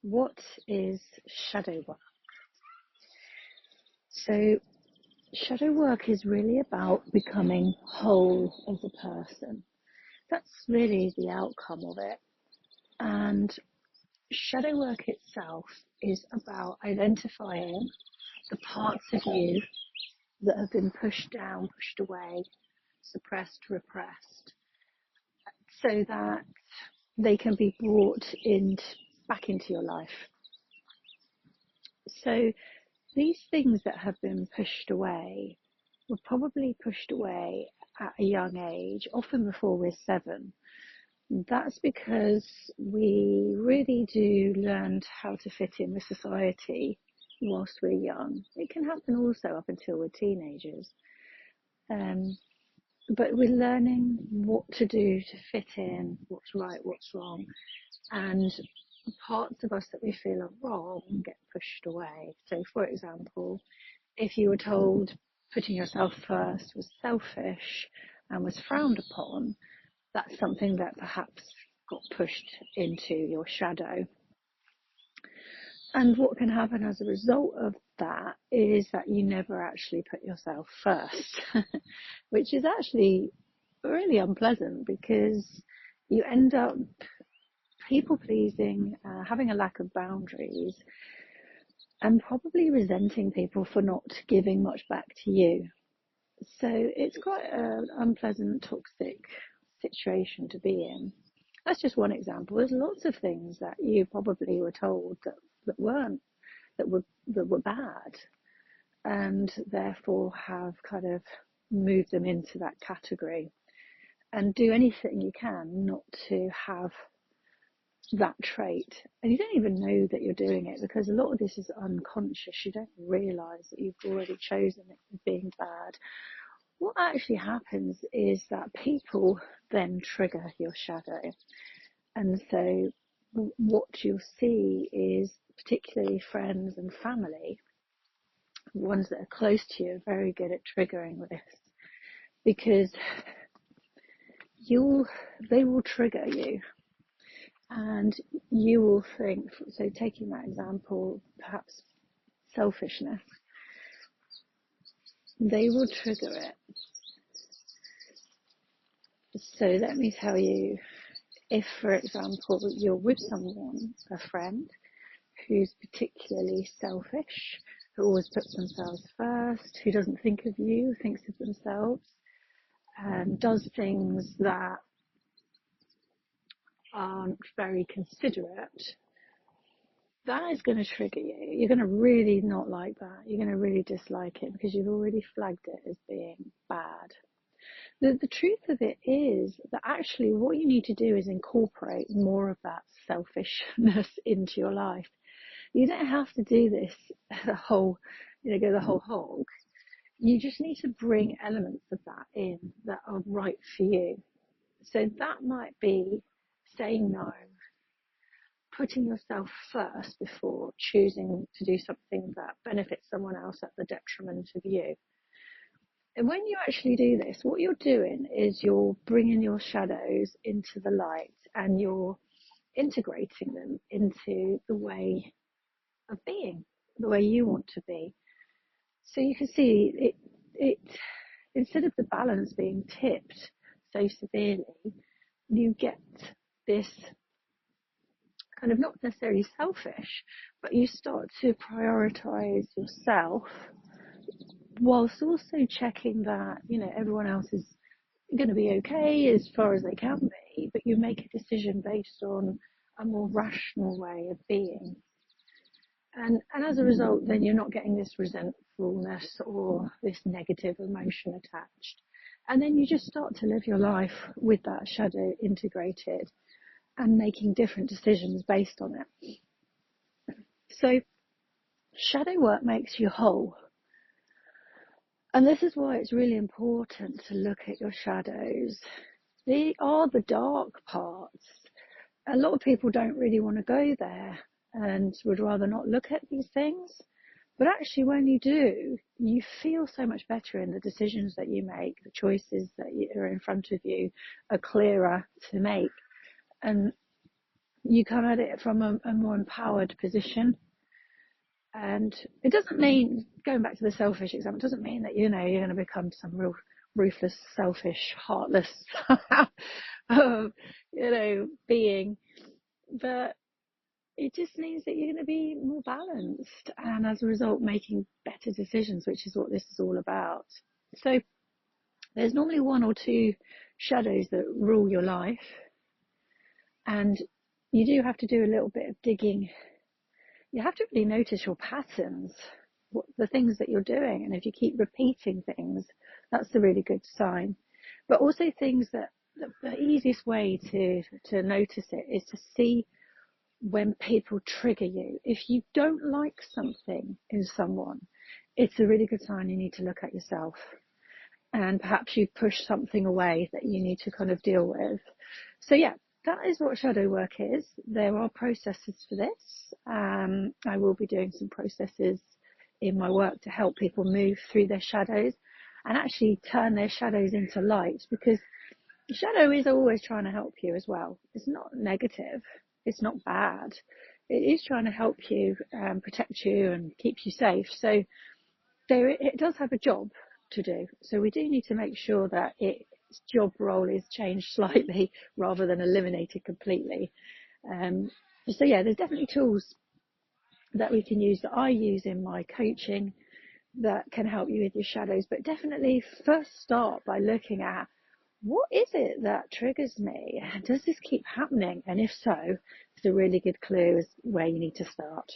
What is shadow work? So, shadow work is really about becoming whole as a person. That's really the outcome of it. And shadow work itself is about identifying the parts of you that have been pushed down, pushed away, suppressed, repressed, so that they can be brought in back into your life. So these things that have been pushed away were probably pushed away at a young age, often before we're 7. That's because we really do learn how to fit in with society whilst we're young. It can happen also up until we're teenagers. But we're learning what to do to fit in, what's right, what's wrong. And parts of us that we feel are wrong get pushed away. So, for example, if you were told putting yourself first was selfish and was frowned upon, that's something that perhaps got pushed into your shadow. And what can happen as a result of that is that you never actually put yourself first, which is actually really unpleasant because you end up people pleasing, having a lack of boundaries, and probably resenting people for not giving much back to you. So it's quite an unpleasant, toxic situation to be in. That's just one example. There's lots of things that you probably were told that weren't, that were bad, and therefore have kind of moved them into that category. And do anything you can not to have that trait. And you don't even know that you're doing it because a lot of this is unconscious. You don't realize that you've already chosen it as being bad. What actually happens is that people then trigger your shadow. And so what you'll see is particularly friends and family, ones that are close to you, are very good at triggering this because they will trigger you. And you will think, so taking that example, perhaps selfishness, they will trigger it. So let me tell you, if, for example, you're with someone, a friend, who's particularly selfish, who always puts themselves first, who doesn't think of you, thinks of themselves, and does things that aren't very considerate, that is going to trigger you. You're going to really not like that. You're going to really dislike it because you've already flagged it as being bad. The truth of it is that actually what you need to do is incorporate more of that selfishness into your life. You don't have to do this the whole, go the whole hog. You just need to bring elements of that in that are right for you. So that might be saying no, putting yourself first before choosing to do something that benefits someone else at the detriment of you. And when you actually do this, what you're doing is you're bringing your shadows into the light and you're integrating them into the way of being, the way you want to be. So you can see it instead of the balance being tipped so severely, you get this kind of not necessarily selfish, but you start to prioritize yourself whilst also checking that, everyone else is going to be okay as far as they can be, but you make a decision based on a more rational way of being. And as a result, then you're not getting this resentfulness or this negative emotion attached. And then you just start to live your life with that shadow integrated and making different decisions based on it. So shadow work makes you whole. And this is why it's really important to look at your shadows. They are the dark parts. A lot of people don't really want to go there and would rather not look at these things. But actually, when you do, you feel so much better in the decisions that you make. The choices that are in front of you are clearer to make. And You come at it from a more empowered position. And it doesn't mean, going back to the selfish example, it doesn't mean that, you're going to become some real ruthless, selfish, heartless, being. But it just means that you're going to be more balanced and as a result making better decisions, which is what this is all about. So there's normally one or two shadows that rule your life, and you do have to do a little bit of digging. You have to really notice your patterns, the things that you're doing, and if you keep repeating things, that's a really good sign. But also things that the easiest way to notice it is to see when people trigger you. If you don't like something in someone, it's a really good sign you need to look at yourself. And perhaps you push something away that you need to kind of deal with. So yeah, that is what shadow work is. There are processes for this. I will be doing some processes in my work to help people move through their shadows and actually turn their shadows into light, because the shadow is always trying to help you as well. It's not negative. It's not bad. It is trying to help you, protect you and keep you safe. So it does have a job to do. So we do need to make sure that its job role is changed slightly rather than eliminated completely. So yeah, there's definitely tools that we can use, that I use in my coaching, that can help you with your shadows. But definitely first start by looking at, what is it that triggers me? Does this keep happening? And if so, it's a really good clue as where you need to start.